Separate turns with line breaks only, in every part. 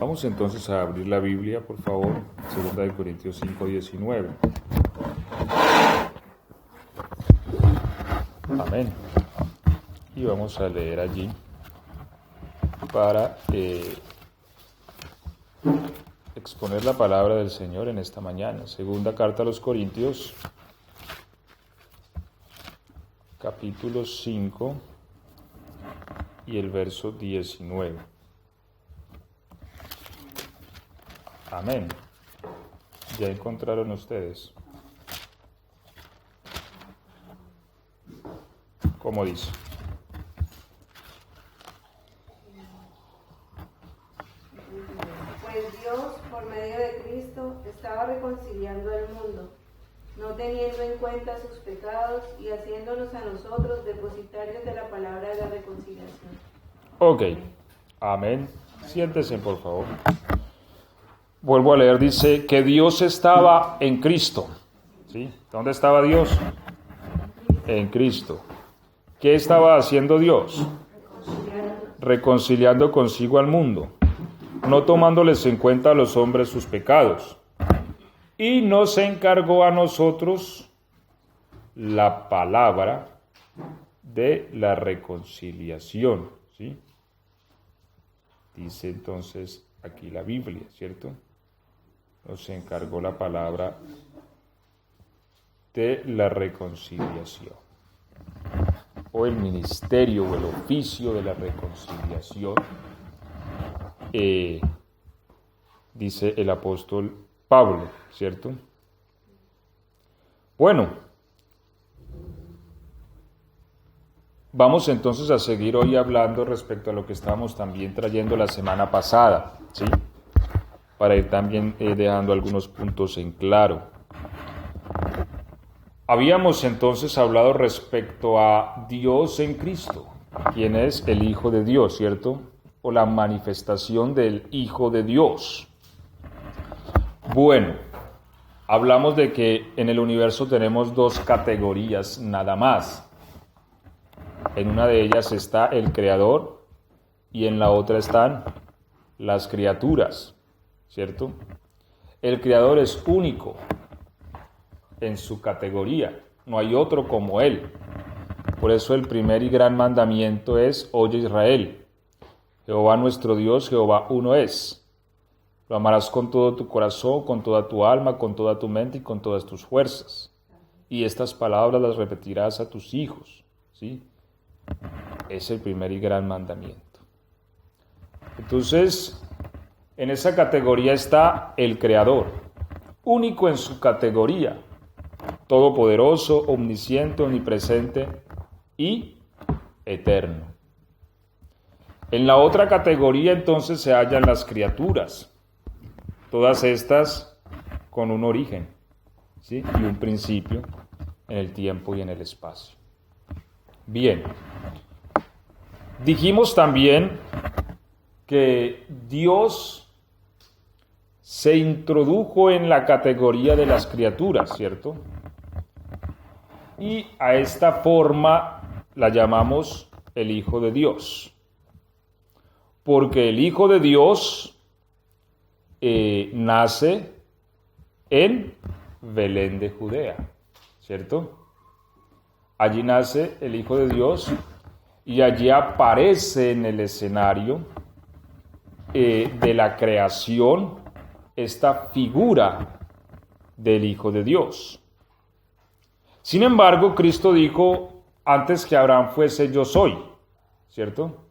Vamos entonces a abrir la Biblia, por favor, 2 Corintios 5:19. Amén. Y vamos a leer allí para exponer la palabra del Señor en esta mañana. Segunda carta a los Corintios, capítulo 5 y el verso 19. Amén. ¿Ya encontraron ustedes? ¿Cómo dice?
Pues Dios, por medio de Cristo, estaba reconciliando al mundo, no teniendo en cuenta sus pecados y haciéndonos a nosotros depositarios de la palabra de la reconciliación.
Ok. Amén. Siéntense, por favor. Vuelvo a leer, dice que Dios estaba en Cristo. ¿Sí? ¿Dónde estaba Dios? En Cristo. ¿Qué estaba haciendo Dios? Reconciliando consigo al mundo, no tomándoles en cuenta a los hombres sus pecados. Y nos encargó a nosotros la palabra de la reconciliación. ¿Sí? Dice entonces aquí la Biblia, ¿cierto? Nos encargó la palabra de la reconciliación, o el ministerio o el oficio de la reconciliación, dice el apóstol Pablo, ¿cierto? Bueno, vamos entonces a seguir hoy hablando respecto a lo que estábamos también trayendo la semana pasada, ¿sí? Para ir también dejando algunos puntos en claro. Habíamos entonces hablado respecto a Dios en Cristo, quien es el Hijo de Dios, ¿cierto? O la manifestación del Hijo de Dios. Bueno, hablamos de que en el universo tenemos dos categorías nada más. En una de ellas está el Creador y en la otra están las criaturas, ¿cierto? El Creador es único en su categoría, no hay otro como Él. Por eso el primer y gran mandamiento es: oye Israel, Jehová nuestro Dios, Jehová uno es. Lo amarás con todo tu corazón, con toda tu alma, con toda tu mente y con todas tus fuerzas. Y estas palabras las repetirás a tus hijos, ¿sí? Es el primer y gran mandamiento. Entonces, en esa categoría está el Creador, único en su categoría, todopoderoso, omnisciente, omnipresente y eterno. En la otra categoría entonces se hallan las criaturas, todas estas con un origen, ¿sí? Y un principio en el tiempo y en el espacio. Bien, dijimos también que Dios se introdujo en la categoría de las criaturas, ¿cierto? Y a esta forma la llamamos el Hijo de Dios. Porque el Hijo de Dios nace en Belén de Judea, ¿cierto? Allí nace el Hijo de Dios y allí aparece en el escenario de la creación esta figura del Hijo de Dios. Sin embargo, Cristo dijo: antes que Abraham fuese, yo soy, ¿cierto?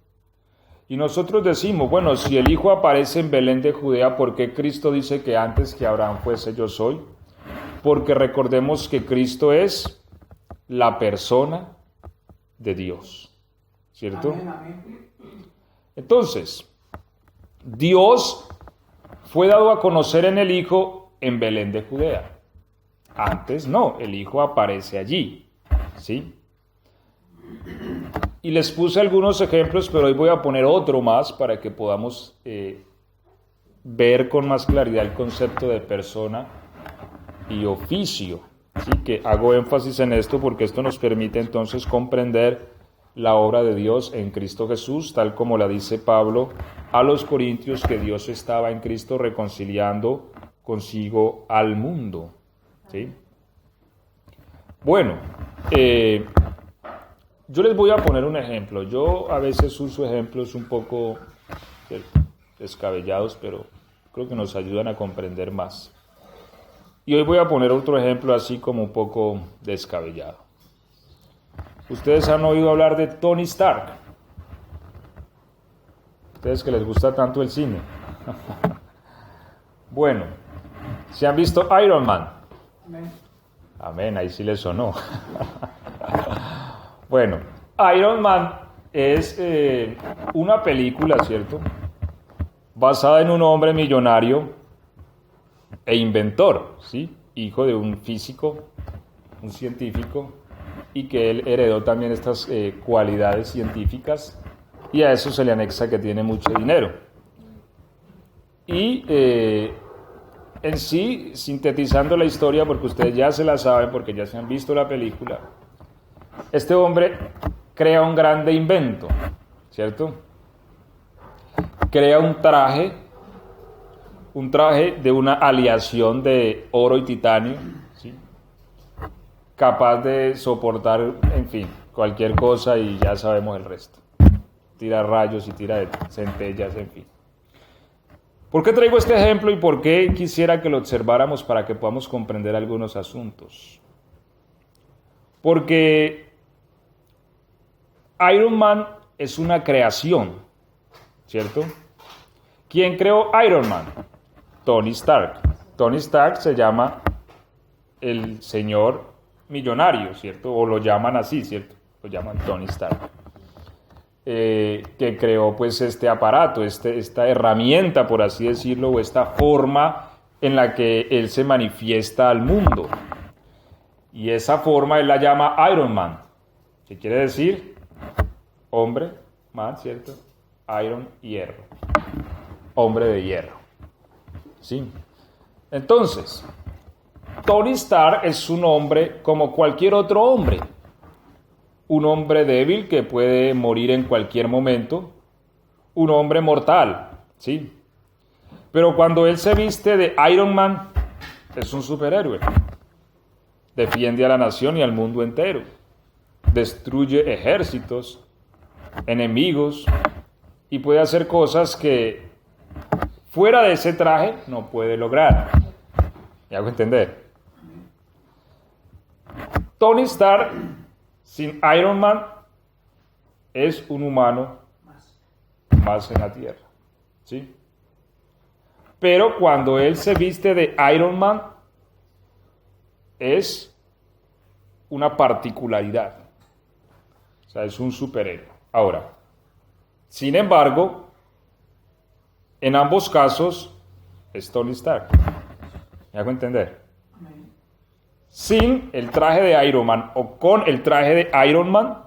Y nosotros decimos, bueno, si el Hijo aparece en Belén de Judea, ¿por qué Cristo dice que antes que Abraham fuese, yo soy? Porque recordemos que Cristo es la persona de Dios, ¿cierto? Entonces, Dios fue dado a conocer en el Hijo en Belén de Judea. Antes no, el Hijo aparece allí, ¿sí? Y les puse algunos ejemplos, pero hoy voy a poner otro más para que podamos ver con más claridad el concepto de persona y oficio. Así que hago énfasis en esto porque esto nos permite entonces comprender la obra de Dios en Cristo Jesús, tal como la dice Pablo a los Corintios, que Dios estaba en Cristo reconciliando consigo al mundo. ¿Sí? Bueno, yo les voy a poner un ejemplo. Yo a veces uso ejemplos un poco descabellados, pero creo que nos ayudan a comprender más. Y hoy voy a poner otro ejemplo así como un poco descabellado. Ustedes han oído hablar de Tony Stark. Ustedes que les gusta tanto el cine. Bueno, ¿se han visto Iron Man? Amén. Amén, ahí sí les sonó. Bueno, Iron Man es una película, ¿cierto?, basada en un hombre millonario e inventor, ¿sí?, hijo de un físico, un científico, y que él heredó también estas cualidades científicas, y a eso se le anexa que tiene mucho dinero. Y en sí, sintetizando la historia, porque ustedes ya se la saben, porque ya se han visto la película, este hombre crea un grande invento, ¿cierto? Crea un traje de una aleación de oro y titanio, ¿sí?, capaz de soportar, en fin, cualquier cosa, y ya sabemos el resto. Tira rayos y tira de centellas, en fin. ¿Por qué traigo este ejemplo y por qué quisiera que lo observáramos para que podamos comprender algunos asuntos? Porque Iron Man es una creación, ¿cierto? ¿Quién creó Iron Man? Tony Stark. Tony Stark se llama el señor millonario, ¿cierto? O lo llaman así, ¿cierto? Lo llaman Tony Stark. Que creó pues este aparato, esta herramienta, por así decirlo, o esta forma en la que él se manifiesta al mundo. Y esa forma él la llama Iron Man. ¿Qué quiere decir? Hombre, man, ¿cierto? Iron, hierro. Hombre de hierro. ¿Sí? Entonces, Tony Stark es un hombre como cualquier otro hombre. Un hombre débil que puede morir en cualquier momento. Un hombre mortal, ¿sí? Pero cuando él se viste de Iron Man, es un superhéroe. Defiende a la nación y al mundo entero. Destruye ejércitos, enemigos, y puede hacer cosas que fuera de ese traje no puede lograr. ¿Me hago entender? Tony Stark sin Iron Man es un humano más en la tierra, ¿sí? Pero cuando él se viste de Iron Man es una particularidad, o sea, es un superhéroe. Ahora, sin embargo, en ambos casos es Tony Stark. ¿Me hago entender? Sin el traje de Iron Man o con el traje de Iron Man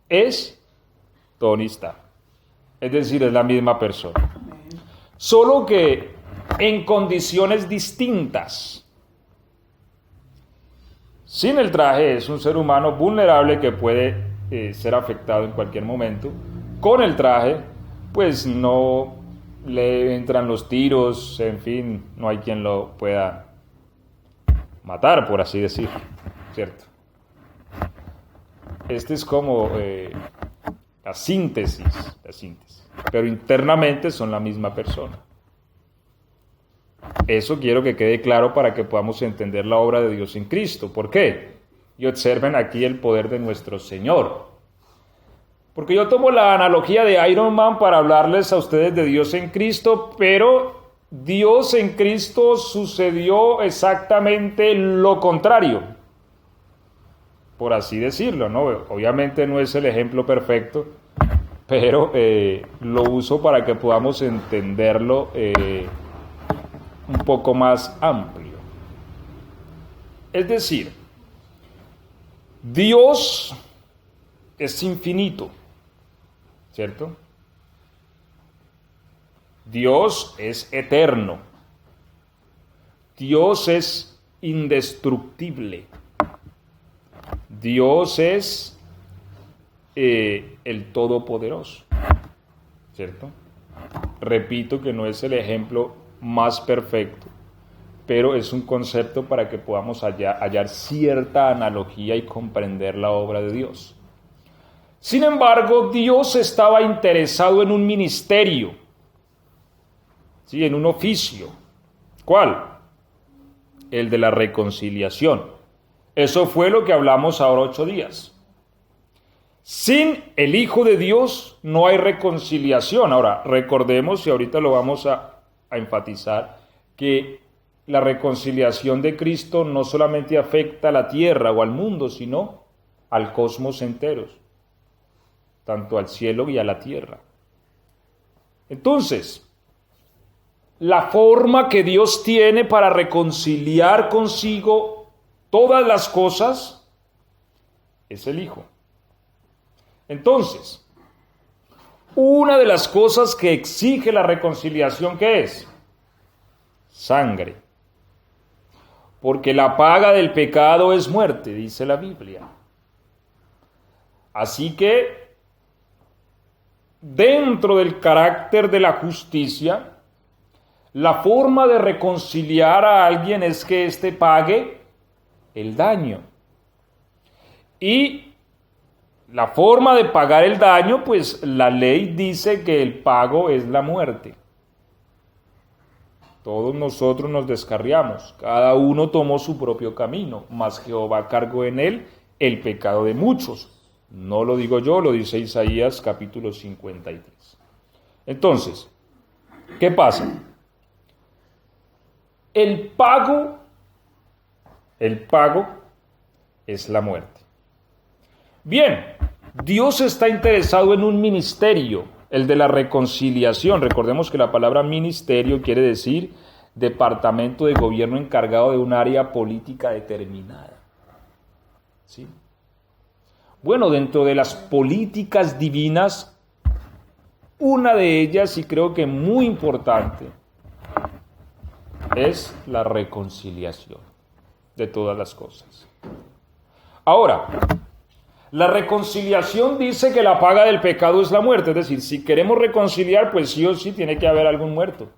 es Tony Stark. Es decir, es la misma persona. Solo que en condiciones distintas. Sin el traje es un ser humano vulnerable que puede ser afectado en cualquier momento. Con el traje, pues no le entran los tiros, en fin, no hay quien lo pueda matar, por así decir, ¿cierto? Este es como la síntesis, pero internamente son la misma persona. Eso quiero que quede claro para que podamos entender la obra de Dios en Cristo. ¿Por qué? Y observen aquí el poder de nuestro Señor. Porque yo tomo la analogía de Iron Man para hablarles a ustedes de Dios en Cristo, pero Dios en Cristo sucedió exactamente lo contrario, por así decirlo, ¿no? Obviamente no es el ejemplo perfecto, pero lo uso para que podamos entenderlo un poco más amplio. Es decir, Dios es infinito, ¿cierto? Dios es eterno. Dios es indestructible. Dios es el Todopoderoso, ¿cierto? Repito que no es el ejemplo más perfecto, pero es un concepto para que podamos hallar cierta analogía y comprender la obra de Dios. Sin embargo, Dios estaba interesado en un ministerio, ¿sí? En un oficio. ¿Cuál? El de la reconciliación. Eso fue lo que hablamos ahora 8 días. Sin el Hijo de Dios no hay reconciliación. Ahora, recordemos, y ahorita lo vamos a enfatizar, que la reconciliación de Cristo no solamente afecta a la tierra o al mundo, sino al cosmos enteros, tanto al cielo y a la tierra. Entonces, la forma que Dios tiene para reconciliar consigo todas las cosas es el Hijo. Entonces, una de las cosas que exige la reconciliación, ¿qué es? Sangre. Porque la paga del pecado es muerte, dice la Biblia. Así que, dentro del carácter de la justicia, la forma de reconciliar a alguien es que éste pague el daño. Y la forma de pagar el daño, pues la ley dice que el pago es la muerte. Todos nosotros nos descarriamos, cada uno tomó su propio camino, mas Jehová cargó en él el pecado de muchos. No lo digo yo, lo dice Isaías capítulo 53. Entonces, ¿qué pasa? El pago es la muerte. Bien, Dios está interesado en un ministerio, el de la reconciliación. Recordemos que la palabra ministerio quiere decir departamento de gobierno encargado de un área política determinada. ¿Sí? Bueno, dentro de las políticas divinas, una de ellas, y creo que muy importante, es la reconciliación de todas las cosas. Ahora, la reconciliación dice que la paga del pecado es la muerte, es decir, si queremos reconciliar, pues sí o sí tiene que haber algún muerto,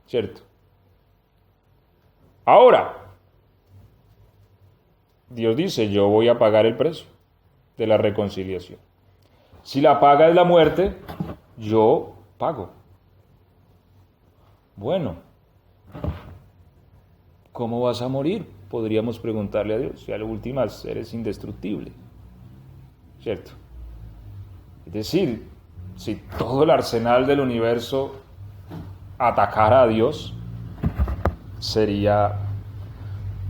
¿cierto? Ahora, Dios dice, yo voy a pagar el precio de la reconciliación. Si la paga es la muerte, yo pago. Bueno, ¿cómo vas a morir? Podríamos preguntarle a Dios. Si a la última eres indestructible, ¿cierto? Es decir, si todo el arsenal del universo atacara a Dios, sería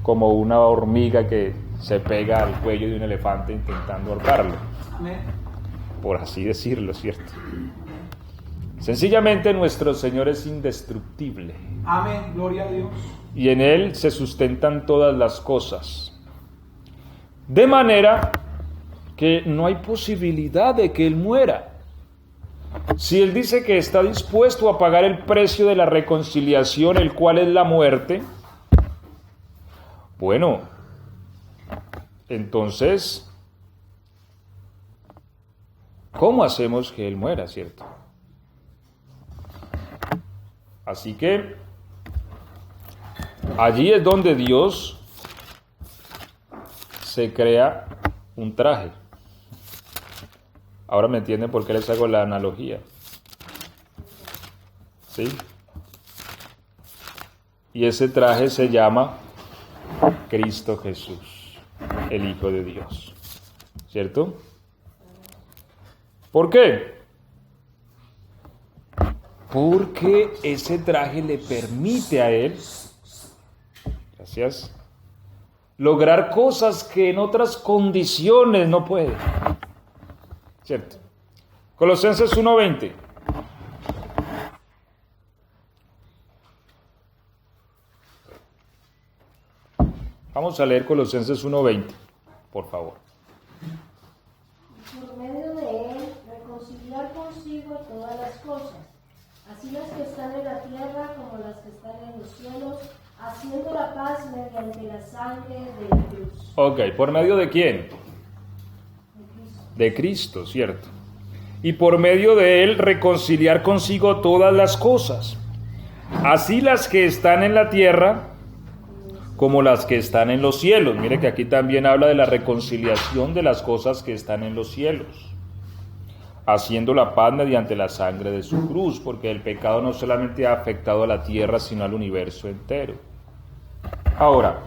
como una hormiga que se pega al cuello de un elefante intentando ahorcarlo. Amén. Por así decirlo, ¿cierto? Sencillamente nuestro Señor es indestructible.
Amén, gloria a Dios.
Y en Él se sustentan todas las cosas. De manera que no hay posibilidad de que Él muera. Si Él dice que está dispuesto a pagar el precio de la reconciliación, el cual es la muerte, bueno, entonces, ¿cómo hacemos que Él muera, cierto? Así que allí es donde Dios se crea un traje. Ahora me entienden por qué les hago la analogía. ¿Sí? Y ese traje se llama Cristo Jesús, el Hijo de Dios. ¿Cierto? ¿Por qué? Porque ese traje le permite a Él, gracias, lograr cosas que en otras condiciones no puede. ¿Cierto? Colosenses 1:20. Vamos a leer Colosenses 1:20, por favor.
Por medio de él, reconciliar consigo todas las cosas, así las que están en la tierra como las que están en los cielos, haciendo la paz mediante la sangre de la cruz.
Ok, ¿por medio de quién?
De
de Cristo, ¿cierto? Y por medio de él reconciliar consigo todas las cosas, así las que están en la tierra como las que están en los cielos. Mire que aquí también habla de la reconciliación de las cosas que están en los cielos, haciendo la paz mediante la sangre de su cruz, porque el pecado no solamente ha afectado a la tierra, sino al universo entero. Ahora,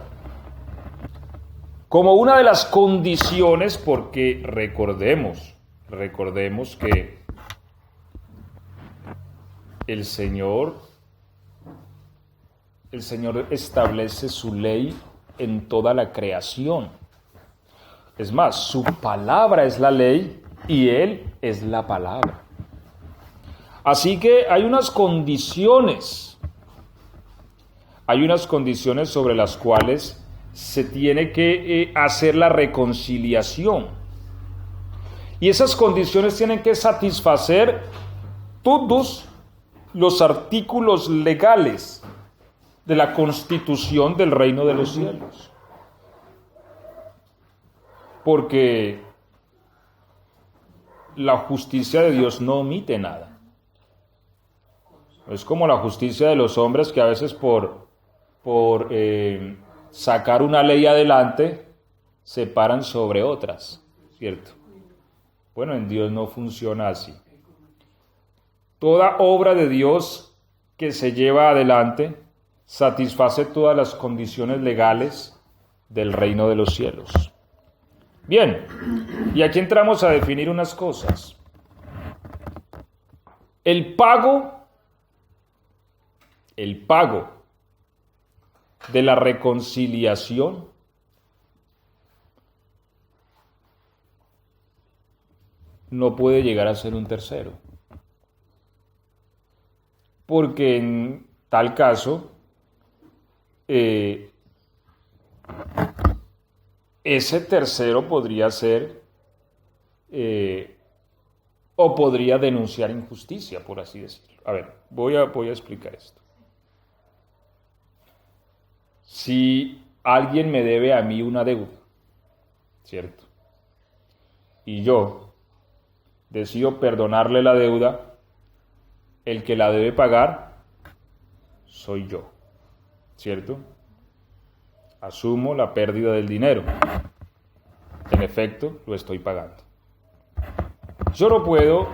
como una de las condiciones, porque recordemos que el Señor establece su ley en toda la creación. Es más, su palabra es la ley y Él es la palabra. Así que hay unas condiciones sobre las cuales se tiene que hacer la reconciliación. Y esas condiciones tienen que satisfacer todos los artículos legales de la constitución del reino de los cielos. Porque la justicia de Dios no omite nada. Es como la justicia de los hombres que a veces por sacar una ley adelante se paran sobre otras, ¿cierto? Bueno, en Dios no funciona así. Toda obra de Dios que se lleva adelante satisface todas las condiciones legales del reino de los cielos. Bien, y aquí entramos a definir unas cosas. El pago de la reconciliación no puede llegar a ser un tercero, porque en tal caso ese tercero podría ser o podría denunciar injusticia, por así decirlo. A ver, voy a explicar esto. Si alguien me debe a mí una deuda, ¿cierto? Y yo decido perdonarle la deuda, el que la debe pagar soy yo, ¿cierto? Asumo la pérdida del dinero. En efecto, lo estoy pagando. Yo no puedo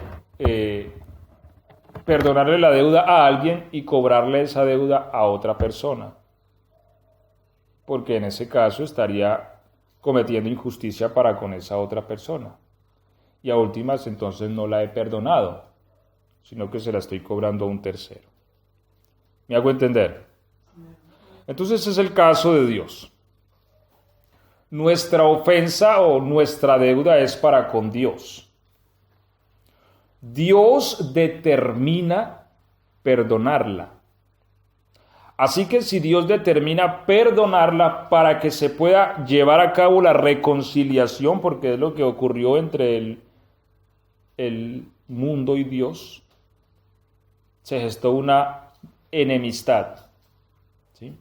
perdonarle la deuda a alguien y cobrarle esa deuda a otra persona, porque en ese caso estaría cometiendo injusticia para con esa otra persona. Y a últimas entonces no la he perdonado, sino que se la estoy cobrando a un tercero. ¿Me hago entender? Entonces ese es el caso de Dios. Nuestra ofensa o nuestra deuda es para con Dios. Dios determina perdonarla. Así que si Dios determina perdonarla para que se pueda llevar a cabo la reconciliación, porque es lo que ocurrió entre el mundo y Dios, se gestó una enemistad. ¿Sí?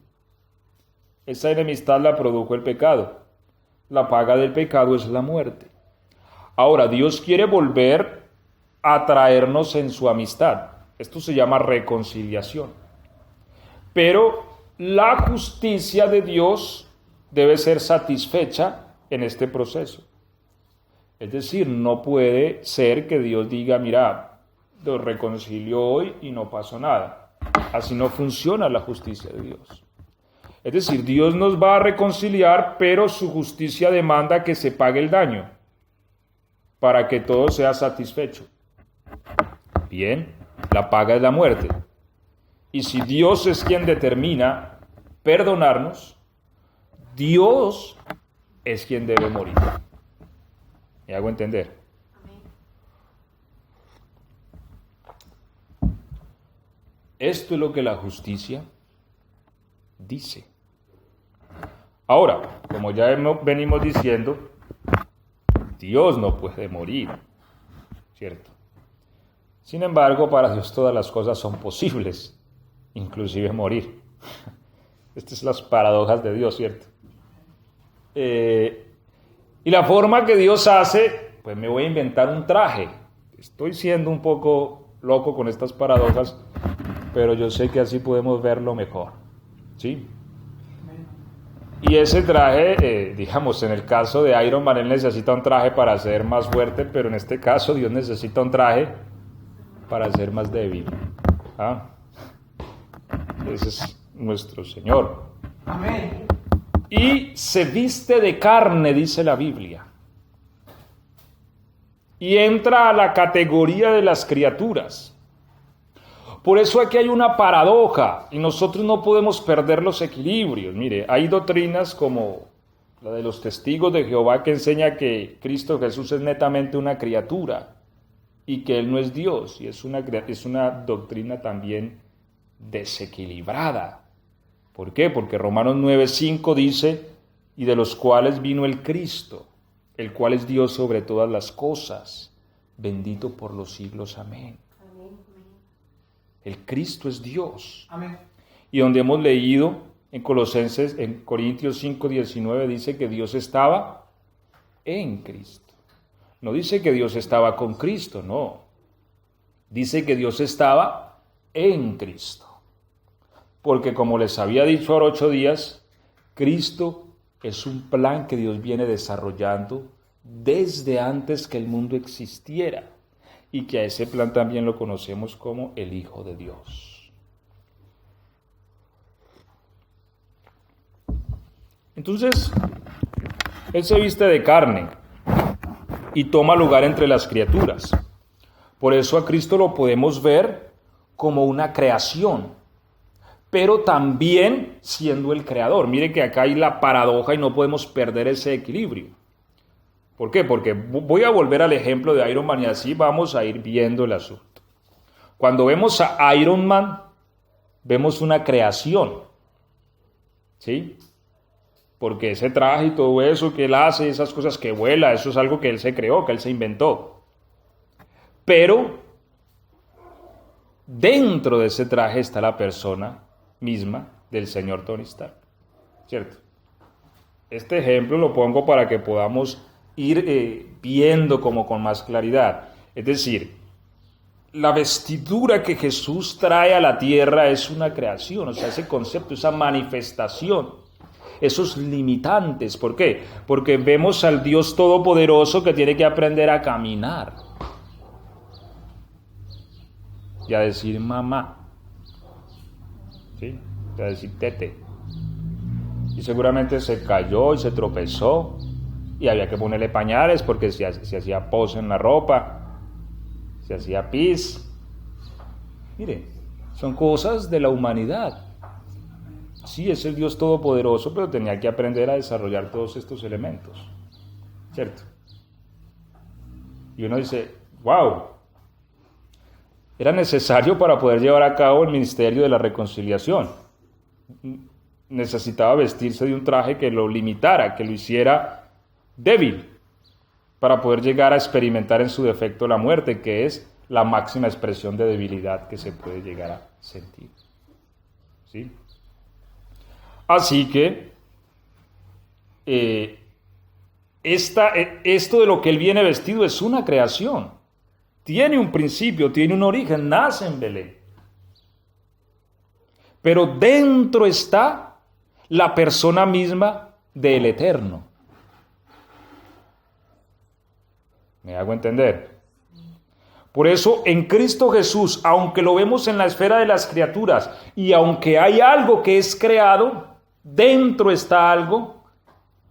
Esa enemistad la produjo el pecado. La paga del pecado es la muerte. Ahora, Dios quiere volver a traernos en su amistad. Esto se llama reconciliación. Pero la justicia de Dios debe ser satisfecha en este proceso. Es decir, no puede ser que Dios diga, mira, lo reconcilio hoy y no pasó nada. Así no funciona la justicia de Dios. Es decir, Dios nos va a reconciliar, pero su justicia demanda que se pague el daño para que todo sea satisfecho. Bien, la paga es la muerte. Y si Dios es quien determina perdonarnos, Dios es quien debe morir. ¿Me hago entender? Esto es lo que la justicia dice. Ahora, como ya venimos diciendo, Dios no puede morir, ¿cierto? Sin embargo, para Dios todas las cosas son posibles, inclusive morir. Estas son las paradojas de Dios, ¿cierto? Y la forma que Dios hace pues me voy a inventar un traje. Estoy siendo un poco loco con estas paradojas, pero yo sé que así podemos verlo mejor, ¿sí? Y ese traje, digamos, en el caso de Iron Man, él necesita un traje para ser más fuerte, pero en este caso Dios necesita un traje para ser más débil. ¿Ah? Ese es nuestro Señor.
Amén.
Y se viste de carne, dice la Biblia. Y entra a la categoría de las criaturas. Por eso aquí hay una paradoja y nosotros no podemos perder los equilibrios. Mire, hay doctrinas como la de los testigos de Jehová que enseña que Cristo Jesús es netamente una criatura y que Él no es Dios. Y es una doctrina también desequilibrada. ¿Por qué? Porque Romanos 9:5 dice, y de los cuales vino el Cristo, el cual es Dios sobre todas las cosas, bendito por los siglos. Amén. El Cristo es Dios.
Amén.
Y donde hemos leído en Colosenses, en Corintios 5:19, dice que Dios estaba en Cristo. No dice que Dios estaba con Cristo, no. Dice que Dios estaba en Cristo. Porque como les había dicho ahora 8 días, Cristo es un plan que Dios viene desarrollando desde antes que el mundo existiera. Y que a ese plan también lo conocemos como el Hijo de Dios. Entonces, Él se viste de carne y toma lugar entre las criaturas. Por eso a Cristo lo podemos ver como una creación, pero también siendo el creador. Mire que acá hay la paradoja y no podemos perder ese equilibrio. ¿Por qué? Porque voy a volver al ejemplo de Iron Man y así vamos a ir viendo el asunto. Cuando vemos a Iron Man, vemos una creación, ¿sí? Porque ese traje y todo eso que él hace, esas cosas que vuela, eso es algo que él se creó, que él se inventó. Pero dentro de ese traje está la persona misma del señor Tony Stark, ¿cierto? Este ejemplo lo pongo para que podamos ir viendo como con más claridad. Es decir, la vestidura que Jesús trae a la tierra es una creación, o sea, ese concepto, esa manifestación, esos limitantes. ¿Por qué? Porque vemos al Dios Todopoderoso que tiene que aprender a caminar y a decir mamá, ¿sí? Y a decir tete. Y seguramente se cayó y se tropezó y había que ponerle pañales porque se hacía pos en la ropa, se hacía pis. Mire, son cosas de la humanidad. Sí, es el Dios Todopoderoso, pero tenía que aprender a desarrollar todos estos elementos, ¿cierto? Y uno dice, wow, era necesario para poder llevar a cabo el ministerio de la reconciliación. Necesitaba vestirse de un traje que lo limitara, que lo hiciera débil, para poder llegar a experimentar en su defecto la muerte, que es la máxima expresión de debilidad que se puede llegar a sentir. ¿Sí? Así que esto de lo que él viene vestido es una creación. Tiene un principio, tiene un origen, nace en Belén. Pero dentro está la persona misma del Eterno. ¿Me hago entender? Por eso en Cristo Jesús, aunque lo vemos en la esfera de las criaturas y aunque hay algo que es creado, dentro está algo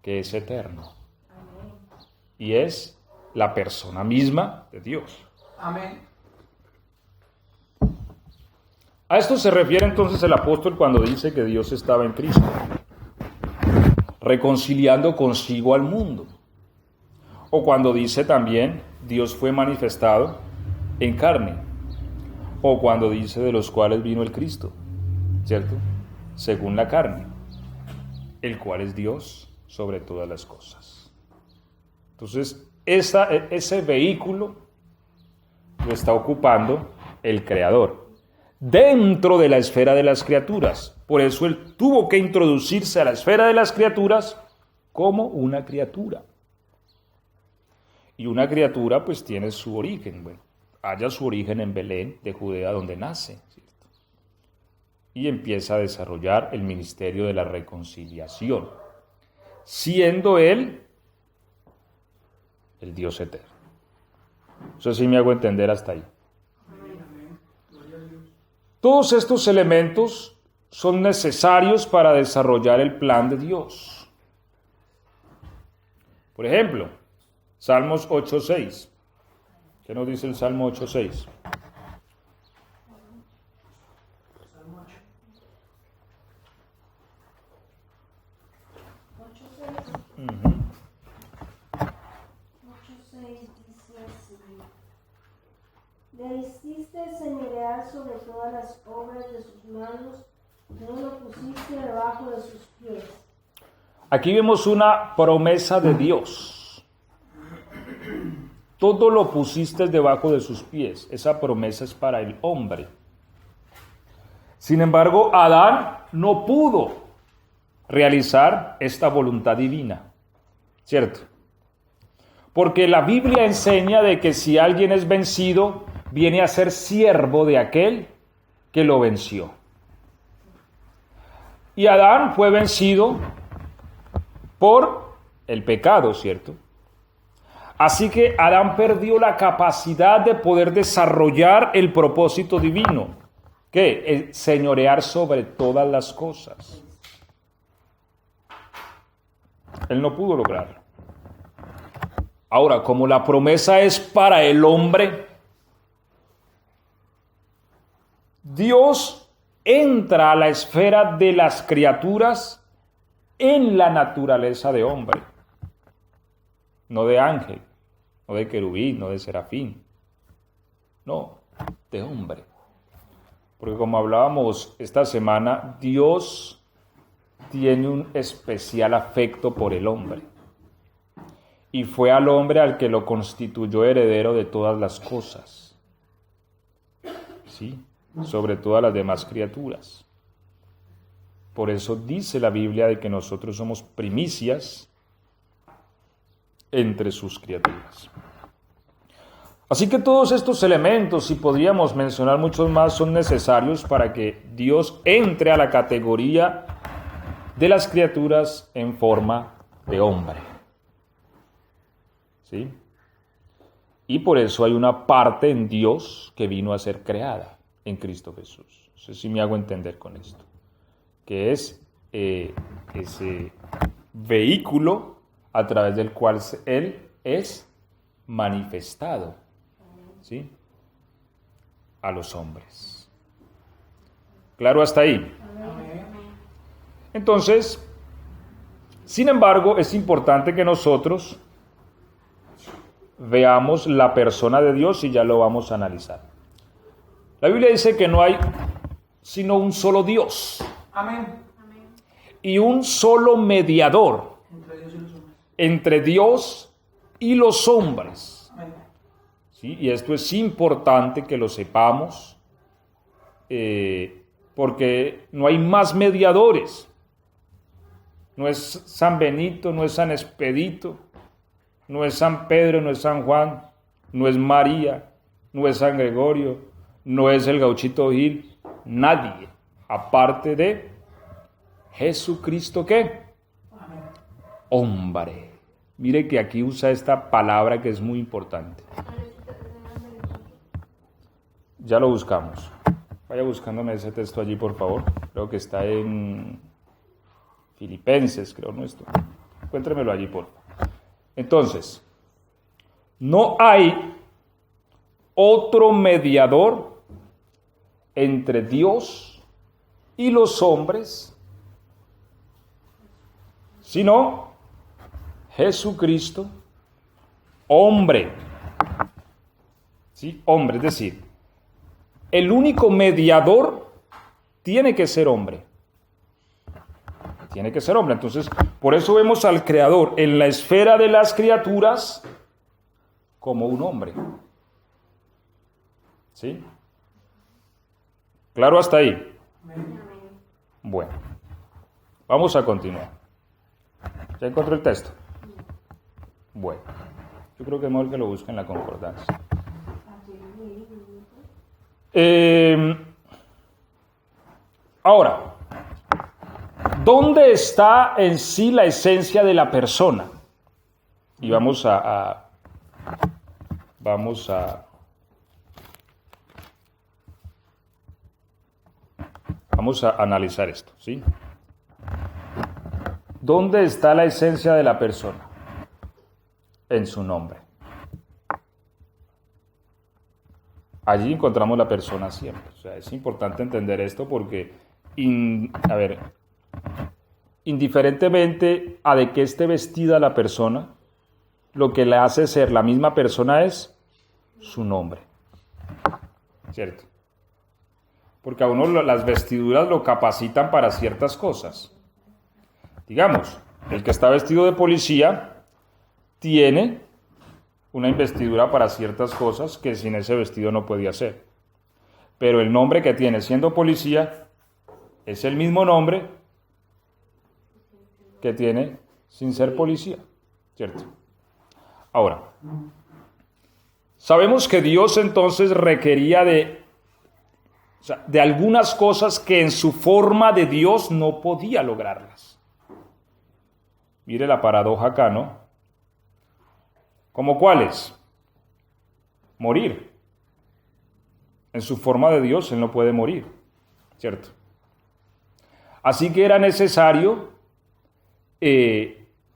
que es eterno. Y es la persona misma de Dios.
Amén.
A esto se refiere entonces el apóstol cuando dice que Dios estaba en Cristo, reconciliando consigo al mundo. O cuando dice también, Dios fue manifestado en carne. O cuando dice de los cuales vino el Cristo, ¿cierto? Según la carne, el cual es Dios sobre todas las cosas. Entonces, ese vehículo lo está ocupando el Creador, dentro de la esfera de las criaturas. Por eso Él tuvo que introducirse a la esfera de las criaturas como una criatura. Y una criatura pues tiene su origen. Bueno, halla su origen en Belén, de Judea, donde nace, ¿cierto? Y empieza a desarrollar el ministerio de la reconciliación, siendo Él el Dios eterno. Eso sí me hago entender hasta ahí. Todos estos elementos son necesarios para desarrollar el plan de Dios. Por ejemplo, Salmos 8:6. ¿Qué nos dice el Salmo 8:6?
Le hiciste señorear sobre todas las obras de sus manos, todo lo pusiste debajo de sus pies.
Aquí vemos una promesa de Dios. Todo lo pusiste debajo de sus pies. Esa promesa es para el hombre. Sin embargo, Adán no pudo realizar esta voluntad divina, ¿cierto? Porque la Biblia enseña de que si alguien es vencido, viene a ser siervo de aquel que lo venció. Y Adán fue vencido por el pecado, ¿cierto? Así que Adán perdió la capacidad de poder desarrollar el propósito divino, que es señorear sobre todas las cosas. Él no pudo lograrlo. Ahora, como la promesa es para el hombre, Dios entra a la esfera de las criaturas en la naturaleza de hombre, no de ángel, no de querubín, no de serafín, no, de hombre. Porque como hablábamos esta semana, Dios tiene un especial afecto por el hombre. Y fue al hombre al que lo constituyó heredero de todas las cosas. ¿Sí? Sobre todas las demás criaturas. Por eso dice la Biblia de que nosotros somos primicias entre sus criaturas. Así que todos estos elementos, y podríamos mencionar muchos más, son necesarios para que Dios entre a la categoría de las criaturas en forma de hombre. ¿Sí? Y por eso hay una parte en Dios que vino a ser creada en Cristo Jesús. No sé si me hago entender con esto. Que es ese vehículo a través del cual Él es manifestado, ¿sí?, a los hombres. ¿Claro hasta ahí? Entonces, sin embargo, es importante que nosotros veamos la persona de Dios y ya lo vamos a analizar. La Biblia dice que no hay sino un solo Dios.
Amén.
Y un solo mediador entre Dios y los hombres.
Amén.
¿Sí? Y esto es importante que lo sepamos, porque no hay más mediadores. No es San Benito, no es San Expedito, no es San Pedro, no es San Juan, no es María, no es San Gregorio, no es el Gauchito Gil, nadie, aparte de Jesucristo, ¿qué?
Amén.
Hombre. Mire que aquí usa esta palabra que es muy importante. Ya lo buscamos. Vaya buscándome ese texto allí, por favor. Creo que está en Filipenses, creo, ¿no? Encuéntremelo allí, por favor. Entonces, no hay otro mediador entre Dios y los hombres, sino Jesucristo, hombre. ¿Sí? Hombre, es decir, el único mediador tiene que ser hombre. Tiene que ser hombre. Entonces, por eso vemos al Creador en la esfera de las criaturas como un hombre. ¿Sí? ¿Claro hasta ahí? Bueno, vamos a continuar. ¿Ya encontró el texto? Bueno, Yo creo que es mejor que lo busque en la concordancia. Ahora, ¿dónde está en sí la esencia de la persona? Y vamos a analizar esto, ¿sí? ¿Dónde está la esencia de la persona? En su nombre. Allí encontramos la persona siempre. O sea, es importante entender esto porque, indiferentemente a de qué esté vestida la persona, lo que le hace ser la misma persona es su nombre. ¿Cierto? Porque a uno las vestiduras lo capacitan para ciertas cosas. Digamos, el que está vestido de policía tiene una investidura para ciertas cosas que sin ese vestido no podía hacer. Pero el nombre que tiene siendo policía es el mismo nombre que tiene sin ser policía, ¿cierto? Ahora, sabemos que Dios entonces requería de algunas cosas que en su forma de Dios no podía lograrlas. Mire la paradoja acá, ¿no? ¿Cómo cuáles? Morir. En su forma de Dios, Él no puede morir, ¿cierto? Así que era necesario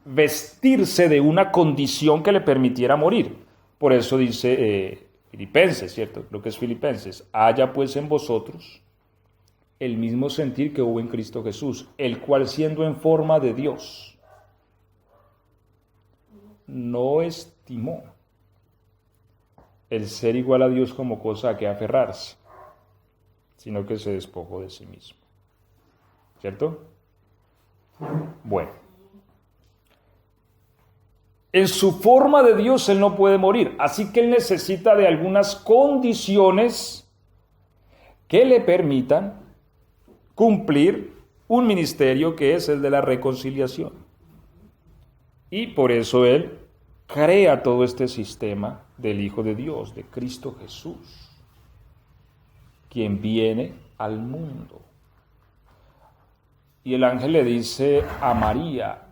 vestirse de una condición que le permitiera morir. Por eso dice Filipenses, ¿cierto? Lo que es Filipenses. Haya pues en vosotros el mismo sentir que hubo en Cristo Jesús, el cual siendo en forma de Dios, no estimó el ser igual a Dios como cosa a que aferrarse, sino que se despojó de sí mismo. ¿Cierto? Bueno. En su forma de Dios Él no puede morir, así que Él necesita de algunas condiciones que le permitan cumplir un ministerio que es el de la reconciliación. Y por eso Él crea todo este sistema del Hijo de Dios, de Cristo Jesús, quien viene al mundo. Y el ángel le dice a María,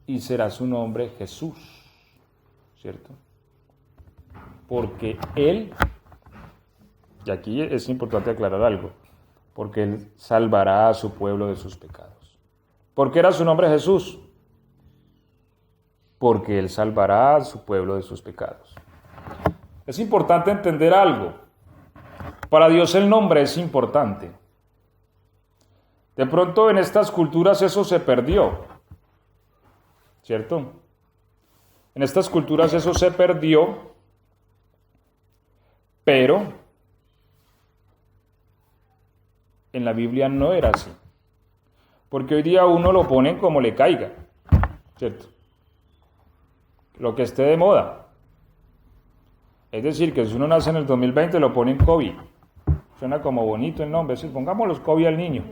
y será su nombre Jesús, ¿cierto? Porque Él, y aquí es importante aclarar algo, porque Él salvará a su pueblo de sus pecados. ¿Por qué era su nombre Jesús? Porque Él salvará a su pueblo de sus pecados. Es importante entender algo. Para Dios el nombre es importante. De pronto en estas culturas eso se perdió, ¿cierto? En estas culturas eso se perdió, pero en la Biblia no era así. Porque hoy día uno lo pone como le caiga, ¿cierto? Lo que esté de moda. Es decir, que si uno nace en el 2020 lo ponen COVID. Suena como bonito el nombre. Es decir, pongamos los COVID al niño.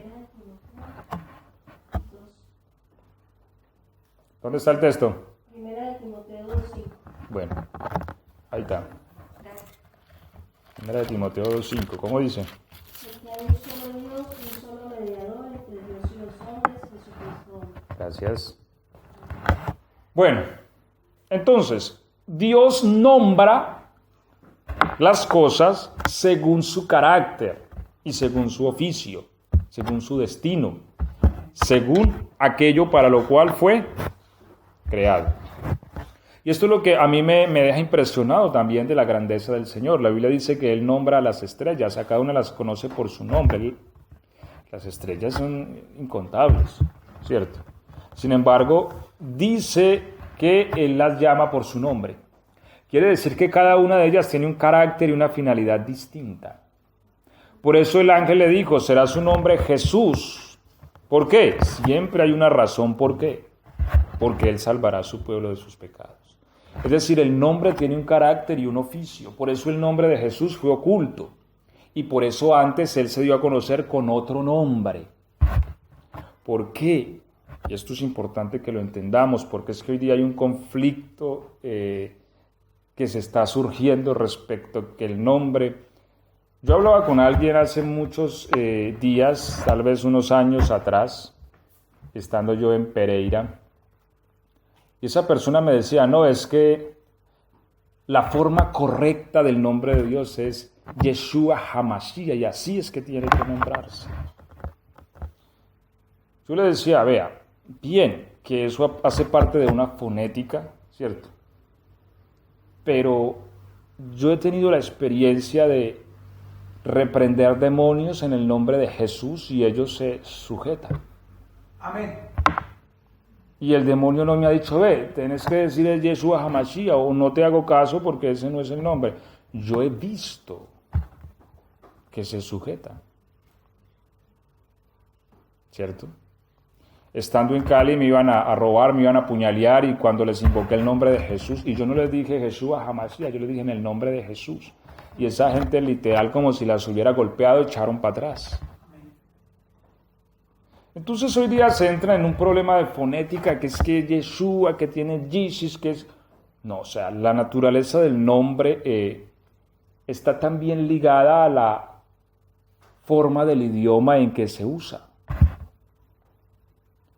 ¿Dónde está el texto?
Primera de Timoteo 2:5.
Bueno, ahí está. Primera de Timoteo 2:5. ¿Cómo dice?
Porque hay un solo Dios y un solo mediador entre Dios y los hombres, Jesucristo.
Gracias. Bueno, entonces, Dios nombra las cosas según su carácter y según su oficio, según su destino, según aquello para lo cual fue creado. Y esto es lo que a mí me deja impresionado también de la grandeza del Señor. La Biblia dice que Él nombra a las estrellas, a cada una las conoce por su nombre. Las estrellas son incontables, ¿cierto? Sin embargo, dice que Él las llama por su nombre. Quiere decir que cada una de ellas tiene un carácter y una finalidad distinta. Por eso el ángel le dijo, será su nombre Jesús. ¿Por qué? Siempre hay una razón por qué. Porque Él salvará a su pueblo de sus pecados. Es decir, el nombre tiene un carácter y un oficio. Por eso el nombre de Jesús fue oculto. Y por eso antes Él se dio a conocer con otro nombre. ¿Por qué? y esto es importante que lo entendamos, porque es que hoy día hay un conflicto que se está surgiendo respecto a que el nombre... Yo hablaba con alguien hace muchos días, tal vez unos años atrás, estando yo en Pereira, y esa persona me decía, no, es que la forma correcta del nombre de Dios es Yeshua HaMashiach, y así es que tiene que nombrarse. Yo le decía, vea, bien, que eso hace parte de una fonética, ¿cierto? Pero yo he tenido la experiencia de reprender demonios en el nombre de Jesús y ellos se sujetan.
Amén.
Y el demonio no me ha dicho, ve, tenés que decir el Yeshua HaMashiach o no te hago caso porque ese no es el nombre. Yo he visto que se sujetan. ¿Cierto? Estando en Cali me iban a robar, me iban a apuñalear y cuando les invoqué el nombre de Jesús, y yo no les dije Yeshua HaMashiach, yo les dije en el nombre de Jesús. Y esa gente literal como si las hubiera golpeado, echaron para atrás. Entonces hoy día se entra en un problema de fonética, que es que Yeshua, que tiene Jesus, que es... No, o sea, la naturaleza del nombre está también ligada a la forma del idioma en que se usa.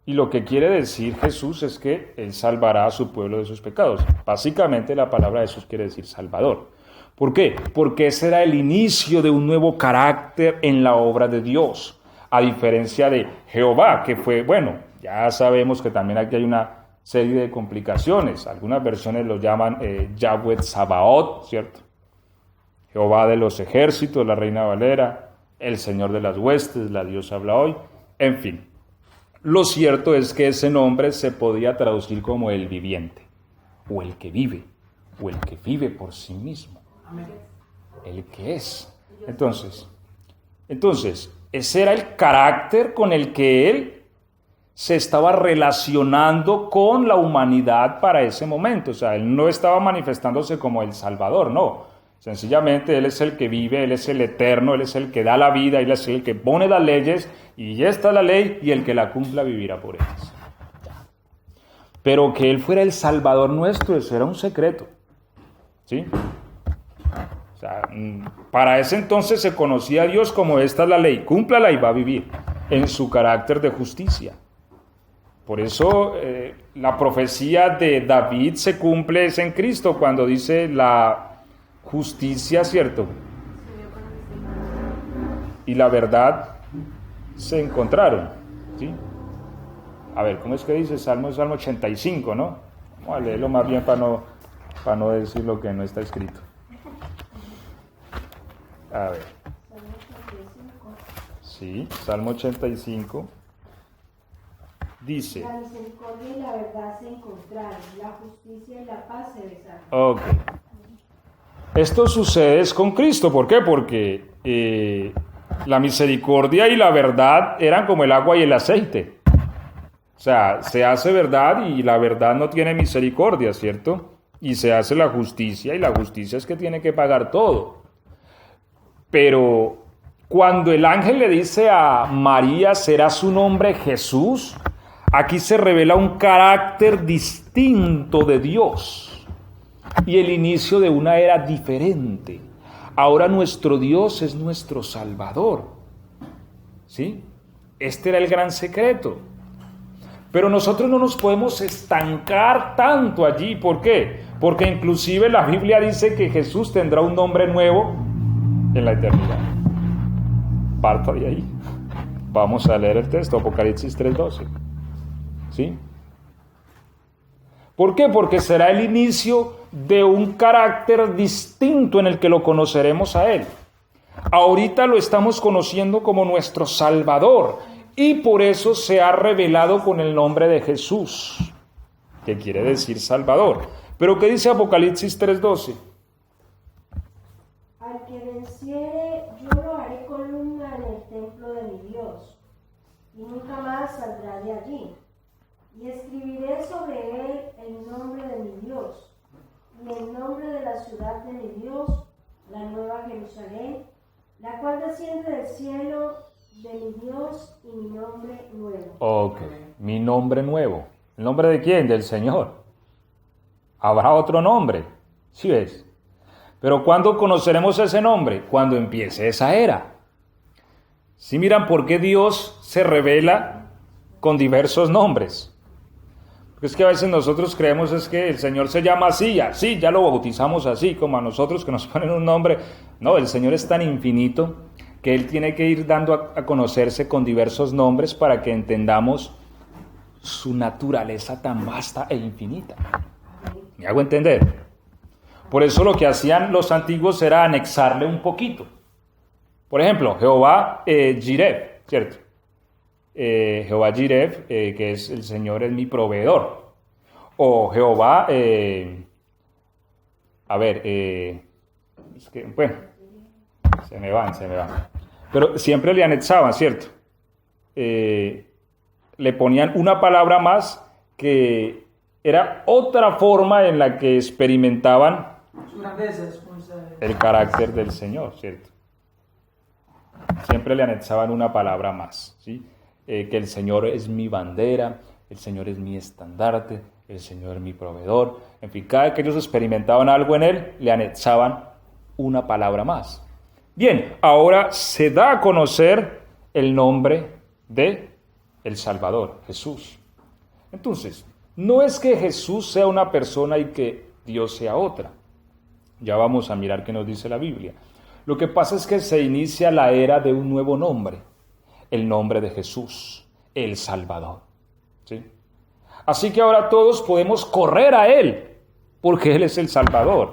Y lo que quiere decir Jesús es que Él salvará a su pueblo de sus pecados. Básicamente la palabra de Jesús quiere decir Salvador. ¿Por qué? Porque ese era el inicio de un nuevo carácter en la obra de Dios. A diferencia de Jehová, que fue, bueno, ya sabemos que también aquí hay una serie de complicaciones. Algunas versiones lo llaman Yahweh Sabaoth, ¿cierto? Jehová de los ejércitos, la Reina Valera, el Señor de las huestes, la Dios habla hoy, en fin. Lo cierto es que ese nombre se podía traducir como el viviente, o el que vive, o el que vive por sí mismo.
Amén.
El que es. Entonces, ese era el carácter con el que Él se estaba relacionando con la humanidad para ese momento. O sea, Él no estaba manifestándose como el Salvador, no. Sencillamente Él es el que vive, Él es el eterno, Él es el que da la vida, Él es el que pone las leyes, y ya está la ley, y el que la cumpla vivirá por ellas. Pero que Él fuera el Salvador nuestro, eso era un secreto. ¿Sí? O sea, para ese entonces se conocía a Dios como esta es la ley, cúmplala y va a vivir en su carácter de justicia. Por eso la profecía de David se cumple es en Cristo cuando dice la justicia, ¿cierto? Y la verdad se encontraron, ¿sí? A ver, ¿cómo es que dice? Salmo 85, ¿no? Vamos a leerlo más bien para no decir lo que no está escrito. A ver. Sí, Salmo 85. Dice.
La misericordia y la verdad se encontraron, la justicia y la paz se besaron.
Ok. Esto sucede con Cristo, ¿por qué? Porque la misericordia y la verdad eran como el agua y el aceite. O sea, se hace verdad y la verdad no tiene misericordia, ¿cierto? Y se hace la justicia y la justicia es que tiene que pagar todo. Pero cuando el ángel le dice a María, será su nombre Jesús, aquí se revela un carácter distinto de Dios y el inicio de una era diferente. Ahora nuestro Dios es nuestro Salvador. ¿Sí? Este era el gran secreto. Pero nosotros no nos podemos estancar tanto allí. ¿Por qué? Porque inclusive la Biblia dice que Jesús tendrá un nombre nuevo en la eternidad. Parto de ahí. Vamos a leer el texto, Apocalipsis 3:12. ¿Sí? ¿Por qué? Porque será el inicio de un carácter distinto en el que lo conoceremos a Él. Ahorita lo estamos conociendo como nuestro Salvador y por eso se ha revelado con el nombre de Jesús, que quiere decir Salvador. Pero ¿qué dice Apocalipsis 3:12?
Al que venciere, yo lo haré columna en el templo de mi Dios, y nunca más saldrá de allí. Y escribiré sobre él el nombre de mi Dios, y el nombre de la ciudad de mi Dios, la nueva Jerusalén, la cual desciende del cielo de mi Dios y mi nombre nuevo.
Ok. mi nombre nuevo. ¿El nombre de quién? Del Señor. Habrá otro nombre, ¿sí ves? Pero ¿cuándo conoceremos ese nombre? Cuando empiece esa era. ¿Sí miran por qué Dios se revela con diversos nombres? Porque es que a veces nosotros creemos es que el Señor se llama así, así, ya lo bautizamos así, como a nosotros que nos ponen un nombre. No, el Señor es tan infinito que Él tiene que ir dando a conocerse con diversos nombres para que entendamos su naturaleza tan vasta e infinita. ¿Me hago entender? Por eso lo que hacían los antiguos era anexarle un poquito. Por ejemplo, Jehová Jireh, ¿cierto? Jehová Jireh, que es el Señor es mi proveedor. O Jehová, es que, bueno, se me van. Pero siempre le anexaban, ¿cierto? Le ponían una palabra más que era otra forma en la que experimentaban el carácter del Señor, ¿cierto? Siempre le anexaban una palabra más, ¿sí? Que el Señor es mi bandera, el Señor es mi estandarte, el Señor es mi proveedor. En fin, cada vez que ellos experimentaban algo en Él, le anexaban una palabra más. Bien, ahora se da a conocer el nombre de el Salvador, Jesús. Entonces, no es que Jesús sea una persona y que Dios sea otra. Ya vamos a mirar qué nos dice la Biblia. Lo que pasa es que se inicia la era de un nuevo nombre, el nombre de Jesús, el Salvador. ¿Sí? Así que ahora todos podemos correr a Él, porque Él es el Salvador.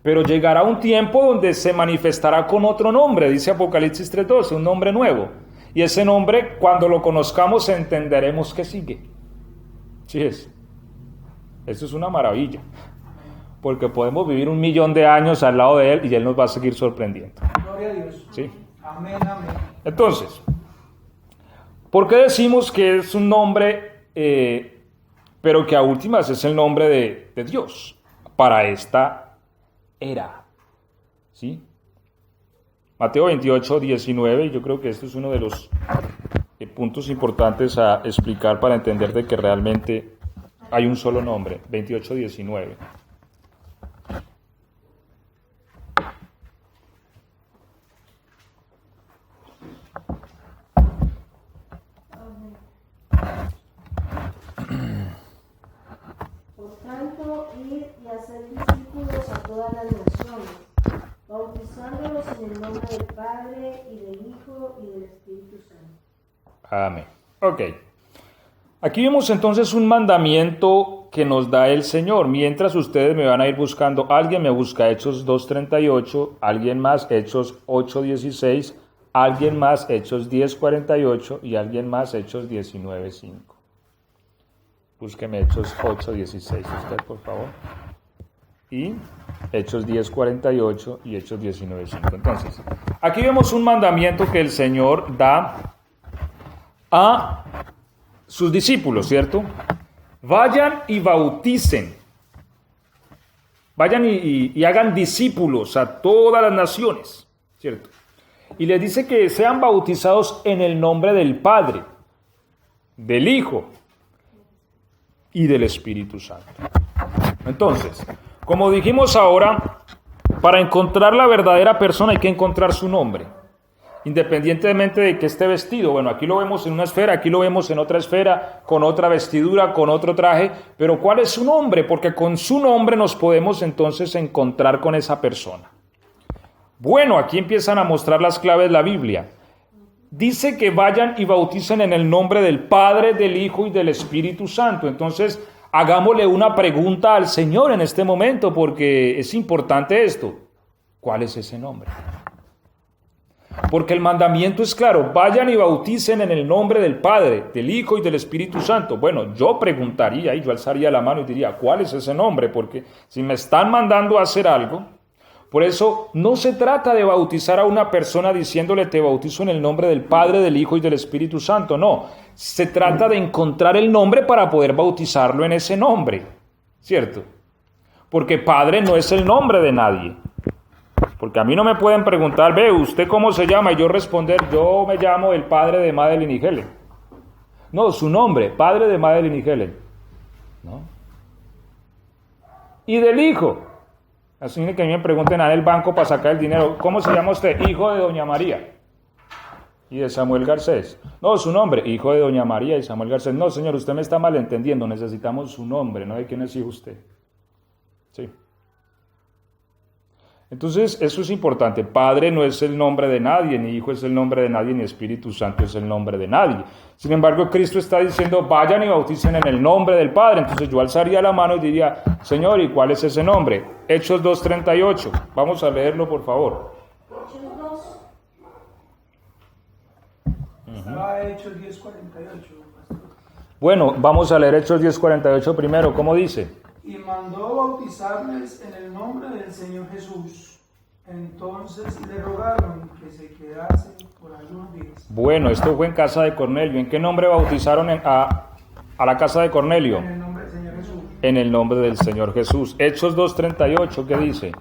Pero llegará un tiempo donde se manifestará con otro nombre, dice Apocalipsis 3:12, un nombre nuevo. Y ese nombre, cuando lo conozcamos, entenderemos que sigue. Sí es. Eso es una maravilla. Porque podemos vivir 1.000.000 de años al lado de Él y Él nos va a seguir sorprendiendo.
Gloria a Dios.
¿Sí?
Amén, amén.
Entonces, ¿por qué decimos que es un nombre, pero que a últimas es el nombre de Dios para esta era? ¿Sí? Mateo 28:19, y yo creo que este es uno de los puntos importantes a explicar para entender de que realmente hay un solo nombre. 28:19.
Por tanto, id y haced discípulos a todas las naciones, bautizándolos en el nombre del Padre, y del Hijo, y del Espíritu Santo.
Amén. Ok. Aquí vemos entonces un mandamiento que nos da el Señor. Mientras ustedes me van a ir buscando, alguien me busca Hechos 2:38, alguien más Hechos 8:16, alguien más Hechos 10:48 y alguien más Hechos 19:5. Búsqueme Hechos 8:16 usted, por favor. Y Hechos 10:48 y Hechos 19:5. Entonces, aquí vemos un mandamiento que el Señor da a sus discípulos, ¿cierto? Vayan y bauticen. Vayan y hagan discípulos a todas las naciones, ¿cierto? Y les dice que sean bautizados en el nombre del Padre, del Hijo y del Espíritu Santo. Entonces, como dijimos ahora, para encontrar la verdadera persona hay que encontrar su nombre, independientemente de que esté vestido. Bueno, aquí lo vemos en una esfera, aquí lo vemos en otra esfera, con otra vestidura, con otro traje, pero ¿cuál es su nombre? Porque con su nombre nos podemos entonces encontrar con esa persona. Bueno, aquí empiezan a mostrar las claves de la Biblia. Dice que vayan y bauticen en el nombre del Padre, del Hijo y del Espíritu Santo. Entonces, hagámosle una pregunta al Señor en este momento, porque es importante esto. ¿Cuál es ese nombre? Porque el mandamiento es claro, vayan y bauticen en el nombre del Padre, del Hijo y del Espíritu Santo. Bueno, yo preguntaría y yo alzaría la mano y diría, ¿cuál es ese nombre? Porque si me están mandando a hacer algo, por eso no se trata de bautizar a una persona diciéndole te bautizo en el nombre del Padre, del Hijo y del Espíritu Santo. No, se trata de encontrar el nombre para poder bautizarlo en ese nombre, ¿cierto? Porque Padre no es el nombre de nadie. Porque a mí no me pueden preguntar, ve, ¿usted cómo se llama? Y yo responder, yo me llamo el padre de Madeline y Helen. No, su nombre, padre de Madeline y Helen. ¿No? Y del hijo. Así que a mí me pregunten en el banco para sacar el dinero, ¿cómo se llama usted? Hijo de doña María. Y de Samuel Garcés. No, su nombre, hijo de doña María y Samuel Garcés. No, señor, usted me está malentendiendo, necesitamos su nombre, no de quién es hijo usted. Sí. Entonces, eso es importante. Padre no es el nombre de nadie, ni Hijo es el nombre de nadie, ni Espíritu Santo es el nombre de nadie. Sin embargo, Cristo está diciendo, vayan y bauticen en el nombre del Padre. Entonces yo alzaría la mano y diría, Señor, ¿y cuál es ese nombre? Hechos 2:38. Vamos a leerlo, por favor.
Hechos 2.
Estaba Hechos 10:48, pastor.
Bueno, vamos a leer Hechos 10:48 primero. ¿Cómo dice?
Y mandó bautizarles en el nombre del Señor Jesús. Entonces le rogaron que se quedasen por algunos días.
Bueno, esto fue en casa de Cornelio. ¿En qué nombre bautizaron a la casa de Cornelio?
En el nombre del Señor Jesús.
En el nombre del Señor Jesús. Hechos 2:38, ¿qué dice?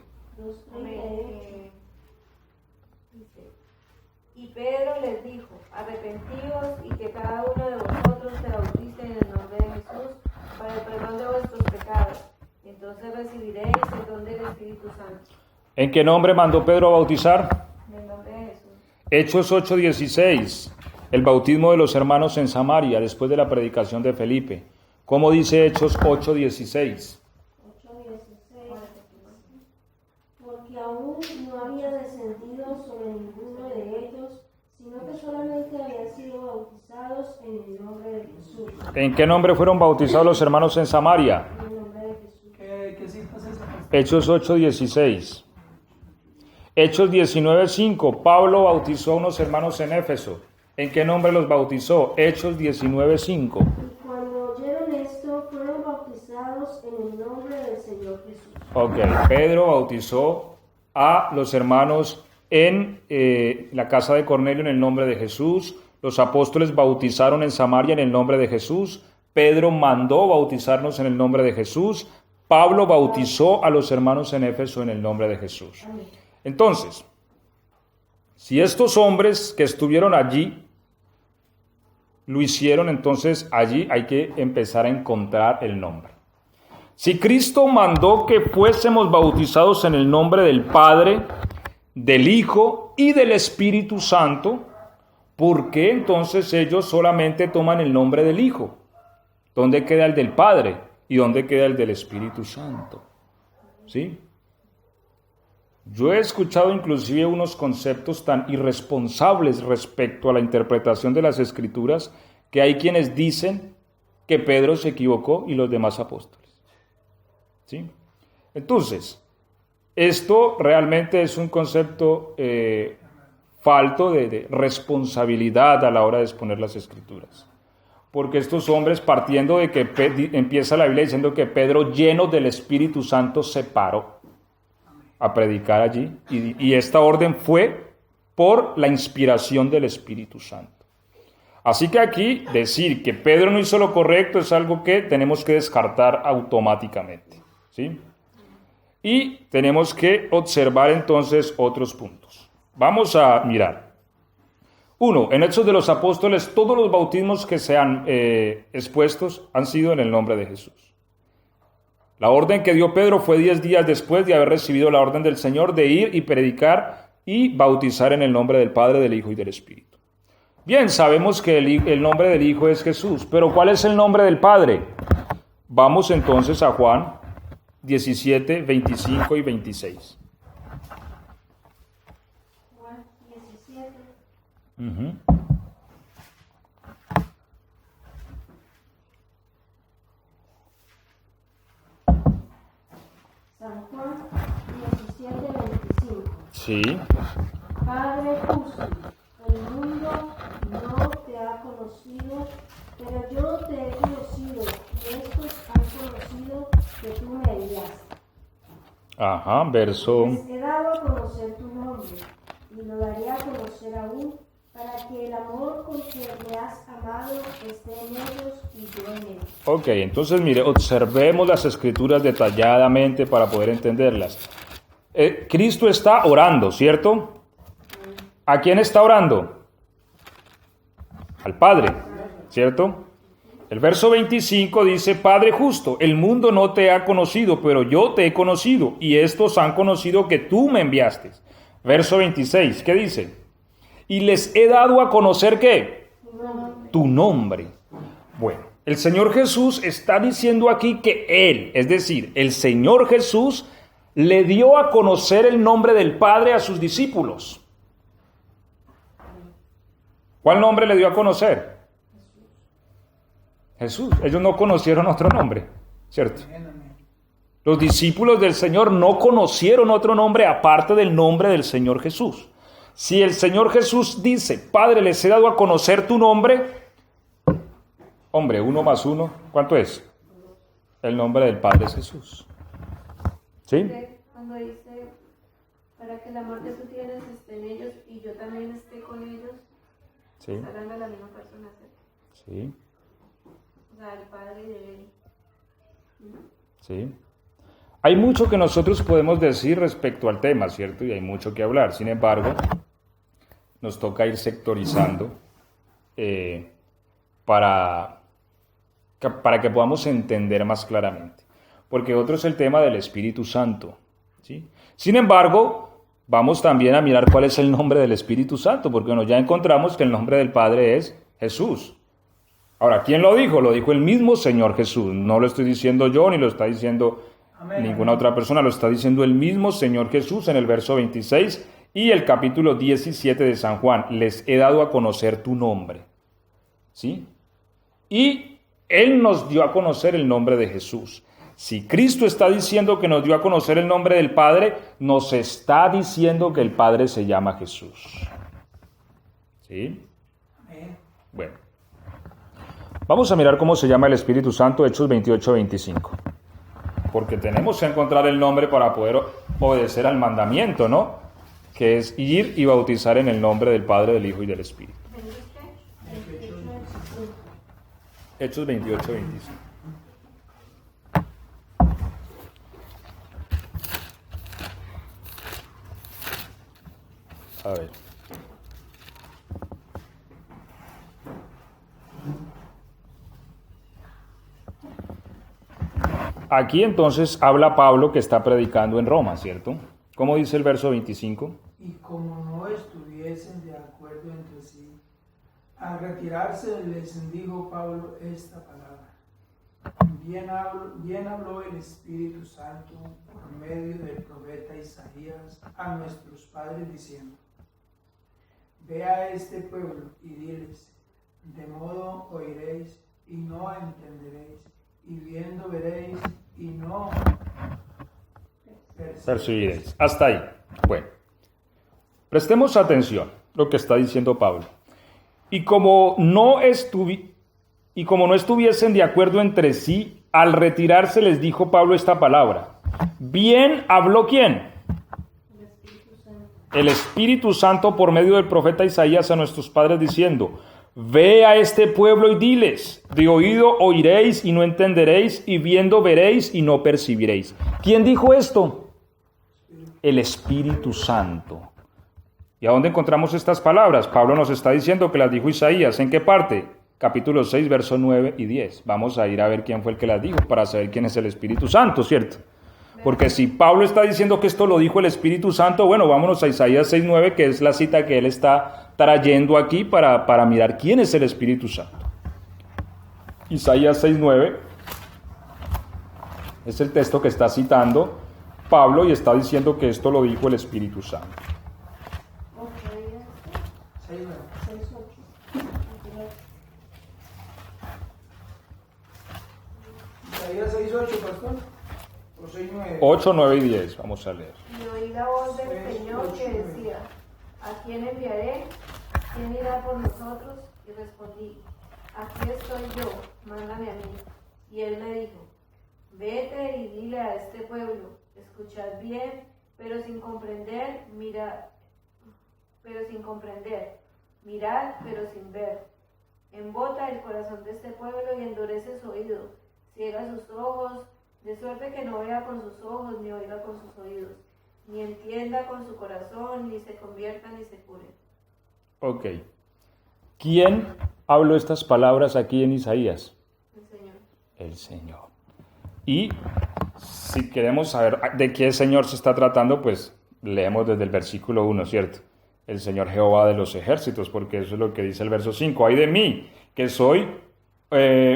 Y Pedro les dijo, arrepentíos y que cada uno de vosotros se bautice en el nombre de Jesús para el perdón de vuestros pecados. Y entonces recibiréis el don del Espíritu Santo.
¿En qué nombre mandó Pedro a bautizar?
En el nombre de Jesús.
Hechos 8:16. El bautismo de los hermanos en Samaria después de la predicación de Felipe. ¿Cómo dice Hechos 8:16?
8:16. Porque aún no había descendido sobre ninguno de ellos, sino que solamente habían sido bautizados en el nombre de Jesús.
¿En qué nombre fueron bautizados los hermanos en Samaria?
En el nombre de Jesús.
¿Qué cita es esa?
Hechos 8:16. Hechos 19:5. Pablo bautizó a unos hermanos en Éfeso. ¿En qué nombre los bautizó? Hechos 19:5.
Y cuando oyeron esto, fueron bautizados en el nombre del Señor Jesús.
Ok, Pedro bautizó a los hermanos en la casa de Cornelio en el nombre de Jesús. Los apóstoles bautizaron en Samaria en el nombre de Jesús. Pedro mandó bautizarnos en el nombre de Jesús. Pablo bautizó a los hermanos en Éfeso en el nombre de Jesús. Entonces, si estos hombres que estuvieron allí lo hicieron, entonces allí hay que empezar a encontrar el nombre. Si Cristo mandó que fuésemos bautizados en el nombre del Padre, del Hijo y del Espíritu Santo, ¿por qué entonces ellos solamente toman el nombre del Hijo? ¿Dónde queda el del Padre? ¿Y dónde queda el del Espíritu Santo? ¿Sí? Yo he escuchado inclusive unos conceptos tan irresponsables respecto a la interpretación de las Escrituras que hay quienes dicen que Pedro se equivocó y los demás apóstoles. ¿Sí? Entonces, esto realmente es un concepto falto de responsabilidad a la hora de exponer las Escrituras. Porque estos hombres, partiendo de que empieza la Biblia diciendo que Pedro, lleno del Espíritu Santo, se paró a predicar allí, y esta orden fue por la inspiración del Espíritu Santo. Así que aquí decir que Pedro no hizo lo correcto es algo que tenemos que descartar automáticamente, ¿sí? Y tenemos que observar entonces otros puntos. Vamos a mirar. 1. En Hechos de los Apóstoles, todos los bautismos que se han expuestos han sido en el nombre de Jesús. La orden que dio Pedro fue 10 días después de haber recibido la orden del Señor de ir y predicar y bautizar en el nombre del Padre, del Hijo y del Espíritu. Bien, sabemos que el nombre del Hijo es Jesús, pero ¿cuál es el nombre del Padre? Vamos entonces a Juan 17, 25 y 26.
Juan 17. San Juan 17, 25.
Sí.
Padre justo, el mundo no te ha conocido, pero yo te he conocido, y estos han conocido que tú me enviaste.
Ajá, verso.
Les he dado a conocer tu nombre, y lo daré a conocer aún, para que el amor con que me has amado esté en ellos y yo en ellos.
Ok, entonces mire, observemos las Escrituras detalladamente para poder entenderlas. Cristo está orando, ¿cierto? ¿A quién está orando? Al Padre. ¿cierto? El verso 25 dice, Padre justo, el mundo no te ha conocido, pero yo te he conocido, y estos han conocido que tú me enviaste. Verso 26, ¿qué dice? Y les he dado a conocer, ¿qué? Tu nombre. Bueno, el Señor Jesús está diciendo aquí que Él, es decir, el Señor Jesús, le dio a conocer el nombre del Padre a sus discípulos. ¿Cuál nombre le dio a conocer? Jesús. Ellos no conocieron otro nombre, ¿cierto? Los discípulos del Señor no conocieron otro nombre aparte del nombre del Señor Jesús. Si el Señor Jesús dice, Padre, les he dado a conocer tu nombre, hombre, 1 más 1, ¿cuánto es? El nombre del Padre es Jesús. ¿Sí?
Cuando dice, para que el amor que tú tienes esté en ellos y yo también esté con ellos,
Sí.
está hablando de la misma persona, ¿cierto?
Sí.
O sea, el Padre de él.
Sí. Hay mucho que nosotros podemos decir respecto al tema, ¿cierto? Y hay mucho que hablar. Sin embargo, nos toca ir sectorizando para que podamos entender más claramente. Porque otro es el tema del Espíritu Santo, ¿sí? Sin embargo, vamos también a mirar cuál es el nombre del Espíritu Santo, porque bueno, ya encontramos que el nombre del Padre es Jesús. Ahora, ¿quién lo dijo? Lo dijo el mismo Señor Jesús. No lo estoy diciendo yo, ni lo está diciendo ninguna otra persona, lo está diciendo el mismo Señor Jesús en el verso 26 y el capítulo 17 de San Juan. Les he dado a conocer tu nombre. ¿Sí? Y Él nos dio a conocer el nombre de Jesús. Si Cristo está diciendo que nos dio a conocer el nombre del Padre, nos está diciendo que el Padre se llama Jesús. ¿Sí? Bueno. Vamos a mirar cómo se llama el Espíritu Santo, Hechos 28-25. Porque tenemos que encontrar el nombre para poder obedecer al mandamiento, ¿no? Que es ir y bautizar en el nombre del Padre, del Hijo y del Espíritu. Hechos 28-25. A ver. Aquí entonces habla Pablo que está predicando en Roma, ¿cierto? ¿Cómo dice el verso 25?
Y como no estuviesen de acuerdo entre sí, al retirarse les dijo Pablo esta palabra. Bien habló el Espíritu Santo por medio del profeta Isaías a nuestros padres diciendo, ve a este pueblo y diles, de modo oiréis y no entenderéis, y viendo veréis y no
percibiréis. Hasta ahí. Bueno, prestemos atención a lo que está diciendo Pablo. Y como no estuviesen de acuerdo entre sí, al retirarse les dijo Pablo esta palabra. Bien habló ¿quién? El Espíritu Santo por medio del profeta Isaías a nuestros padres diciendo, ve a este pueblo y diles, de oído oiréis y no entenderéis, y viendo veréis y no percibiréis. ¿Quién dijo esto? El Espíritu Santo. ¿Y a dónde encontramos estas palabras? Pablo nos está diciendo que las dijo Isaías. ¿En qué parte? Capítulo 6, versos 9 y 10. Vamos a ir a ver quién fue el que las dijo para saber quién es el Espíritu Santo, ¿cierto? Porque si Pablo está diciendo que esto lo dijo el Espíritu Santo, bueno, vámonos a Isaías 6, 9, que es la cita que él está trayendo aquí para mirar quién es el Espíritu Santo. Isaías 6, 9 es el texto que está citando Pablo y está diciendo que esto lo dijo el Espíritu Santo.
Isaías 6:8, pastor. O 6:9.
8, 9 y 10, vamos a leer.
Y oí la voz del Señor que decía, ¿a quién enviaré? ¿Quién irá por nosotros? Y respondí, aquí estoy yo, mándame a mí. Y él me dijo, vete y dile a este pueblo, escuchad bien, pero sin comprender, mirad, pero sin ver. Embota el corazón de este pueblo y endurece su oído, ciega sus ojos, de suerte que no vea con sus ojos, ni oiga con sus oídos, ni entienda con su corazón, ni se convierta, ni se cure.
Ok. ¿Quién habló estas palabras aquí en Isaías?
El Señor.
El Señor. Y si queremos saber de qué Señor se está tratando, pues leemos desde el versículo 1, ¿cierto? El Señor Jehová de los ejércitos, porque eso es lo que dice el verso 5. ¡Ay de mí, que soy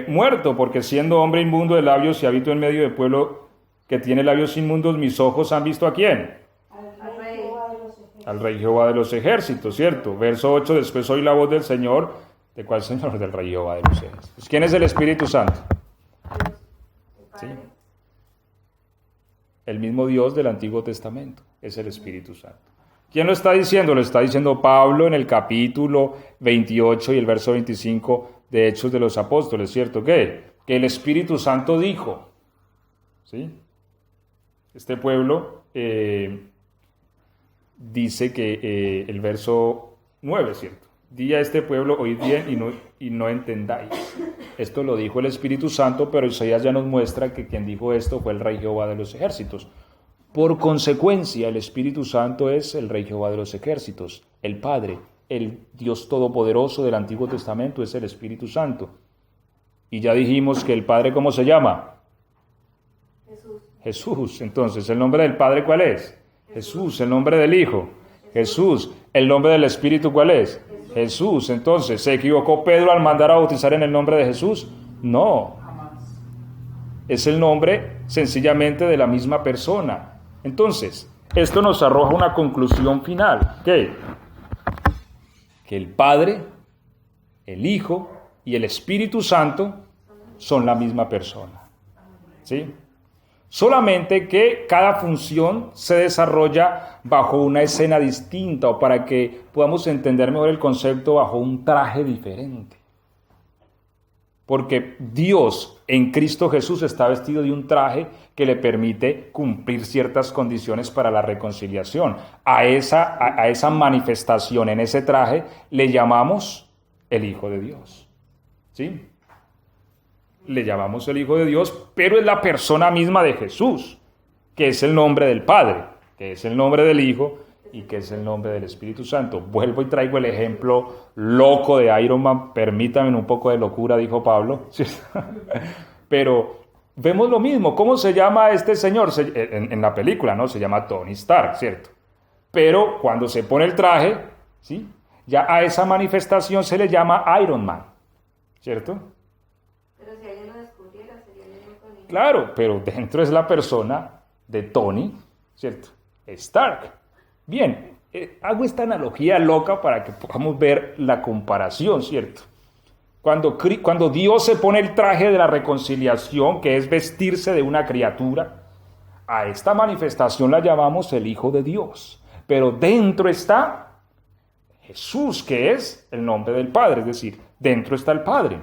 muerto, porque siendo hombre inmundo de labios y habito en medio de pueblo que tiene labios inmundos, mis ojos han visto ¿a quién?
Al Rey.
Al Rey Jehová de los ejércitos, ¿cierto? Verso 8, después oí la voz del Señor. ¿De cuál Señor? Del Rey Jehová de los ejércitos. ¿Quién es el Espíritu Santo?
Dios, el Padre.
Sí. El mismo Dios del Antiguo Testamento es el Espíritu Santo. ¿Quién lo está diciendo? Lo está diciendo Pablo en el capítulo 28 y el verso 25 de Hechos de los Apóstoles, ¿cierto? ¿Qué? Que el Espíritu Santo dijo, ¿sí? Este pueblo dice que el verso 9, ¿cierto? Di a este pueblo, oíd bien y no entendáis. Esto lo dijo el Espíritu Santo, pero Isaías ya nos muestra que quien dijo esto fue el Rey Jehová de los ejércitos. Por consecuencia, el Espíritu Santo es el Rey Jehová de los ejércitos, el Padre, el Dios Todopoderoso del Antiguo Testamento es el Espíritu Santo. Y ya dijimos que el Padre, ¿cómo se llama?
Jesús.
Jesús. Entonces, ¿el nombre del Padre cuál es? Jesús. ¿El nombre del Hijo? Jesús. ¿El nombre del Espíritu cuál es? Jesús. Entonces, ¿se equivocó Pedro al mandar a bautizar en el nombre de Jesús? No. Es el nombre sencillamente de la misma persona. Entonces, esto nos arroja una conclusión final. ¿Qué? Que el Padre, el Hijo y el Espíritu Santo son la misma persona. ¿Sí? Solamente que cada función se desarrolla bajo una escena distinta o para que podamos entender mejor el concepto bajo un traje diferente. Porque Dios en Cristo Jesús está vestido de un traje que le permite cumplir ciertas condiciones para la reconciliación. A esa manifestación en ese traje le llamamos el Hijo de Dios. ¿Sí? Le llamamos el Hijo de Dios, pero es la persona misma de Jesús, que es el nombre del Padre, que es el nombre del Hijo y que es el nombre del Espíritu Santo. Vuelvo y traigo el ejemplo loco de Iron Man. Permítanme un poco de locura, dijo Pablo. Pero vemos lo mismo. ¿Cómo se llama este señor? En la película, ¿no? Se llama Tony Stark, ¿cierto? Pero cuando se pone el traje, ¿sí? Ya a esa manifestación se le llama Iron Man, ¿cierto?
Pero si alguien lo descubriera, sería el mismo Tony.
Claro, pero dentro es la persona de Tony, ¿cierto? Stark. Bien, hago esta analogía loca para que podamos ver la comparación, ¿cierto? Cuando Dios se pone el traje de la reconciliación, que es vestirse de una criatura, a esta manifestación la llamamos el Hijo de Dios. Pero dentro está Jesús, que es el nombre del Padre, es decir, dentro está el Padre.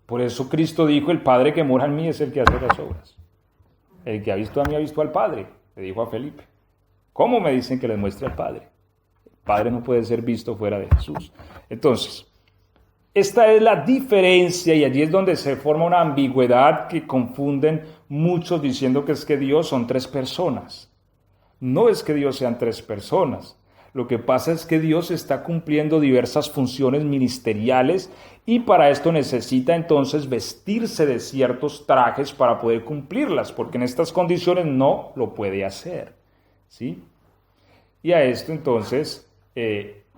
Por eso Cristo dijo, el Padre que mora en mí es el que hace las obras. El que ha visto a mí ha visto al Padre, le dijo a Felipe. ¿Cómo me dicen que les muestre al Padre? El Padre no puede ser visto fuera de Jesús. Entonces, esta es la diferencia y allí es donde se forma una ambigüedad que confunden muchos diciendo que es que Dios son tres personas. No es que Dios sean tres personas. Lo que pasa es que Dios está cumpliendo diversas funciones ministeriales y para esto necesita entonces vestirse de ciertos trajes para poder cumplirlas, porque en estas condiciones no lo puede hacer. ¿Sí? Y a esto entonces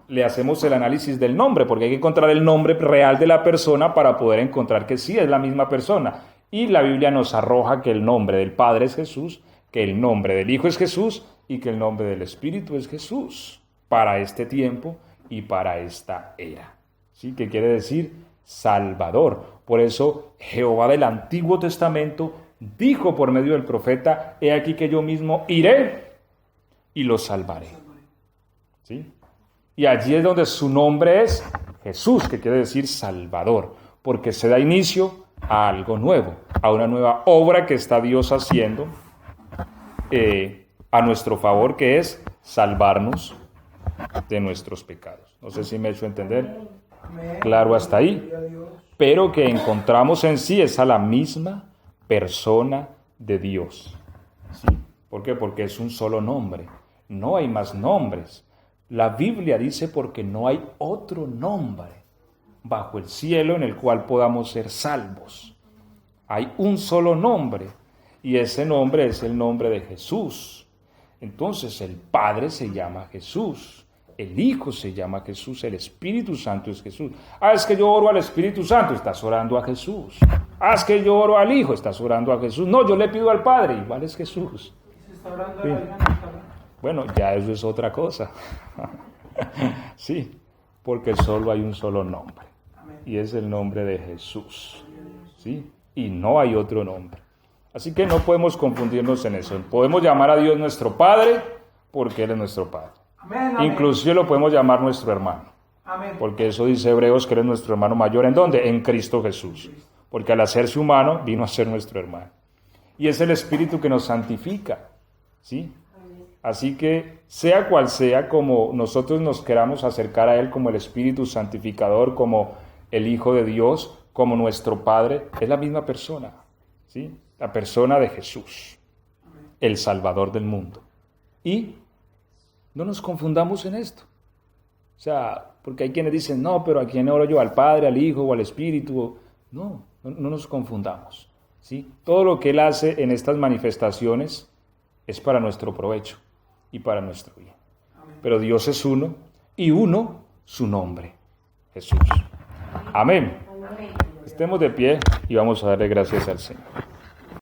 le hacemos el análisis del nombre, porque hay que encontrar el nombre real de la persona para poder encontrar que sí es la misma persona. Y la Biblia nos arroja que el nombre del Padre es Jesús, que el nombre del Hijo es Jesús y que el nombre del Espíritu es Jesús para este tiempo y para esta era. ¿Sí? ¿Qué quiere decir? Salvador. Por eso Jehová del Antiguo Testamento dijo por medio del profeta, he aquí que yo mismo iré y lo salvaré. ¿Sí? Y allí es donde su nombre es Jesús, que quiere decir Salvador, porque se da inicio a algo nuevo, a una nueva obra que está Dios haciendo a nuestro favor, que es salvarnos de nuestros pecados. No sé si me he hecho entender. Claro hasta ahí. Pero que encontramos en sí es a la misma persona de Dios. ¿Sí? ¿Por qué? Porque es un solo nombre. No hay más nombres. La Biblia dice porque no hay otro nombre bajo el cielo en el cual podamos ser salvos. Hay un solo nombre, y ese nombre es el nombre de Jesús. Entonces el Padre se llama Jesús, el Hijo se llama Jesús, el Espíritu Santo es Jesús. Es que yo oro al Espíritu Santo, estás orando a Jesús. Es que yo oro al Hijo, estás orando a Jesús. No, yo le pido al Padre, igual es Jesús.
Se está orando
Sí.
a la Virgen, ¿no está orando?
Bueno, ya eso es otra cosa. Sí, porque solo hay un solo nombre,
Amén.
y es el nombre de Jesús. ¿Sí? Y no hay otro nombre. Así que no podemos confundirnos en eso. Podemos llamar a Dios nuestro Padre porque Él es nuestro Padre.
Amén, amén.
Inclusive lo podemos llamar nuestro hermano,
Amén.
porque eso dice Hebreos que Él es nuestro hermano mayor. ¿En dónde? En Cristo Jesús. Porque al hacerse humano vino a ser nuestro hermano. Y es el Espíritu que nos santifica. ¿Sí? Así que sea cual sea, como nosotros nos queramos acercar a Él como el Espíritu santificador, como el Hijo de Dios, como nuestro Padre, es la misma persona. ¿Sí? La persona de Jesús, el Salvador del mundo. Y no nos confundamos en esto. O sea, porque hay quienes dicen, no, pero ¿a quién oro yo? ¿Al Padre, al Hijo o al Espíritu? No nos confundamos. ¿Sí? Todo lo que Él hace en estas manifestaciones es para nuestro provecho y para nuestro bien. Pero Dios es uno, y uno su nombre, Jesús. Amén. Estemos de pie y vamos a darle gracias al Señor.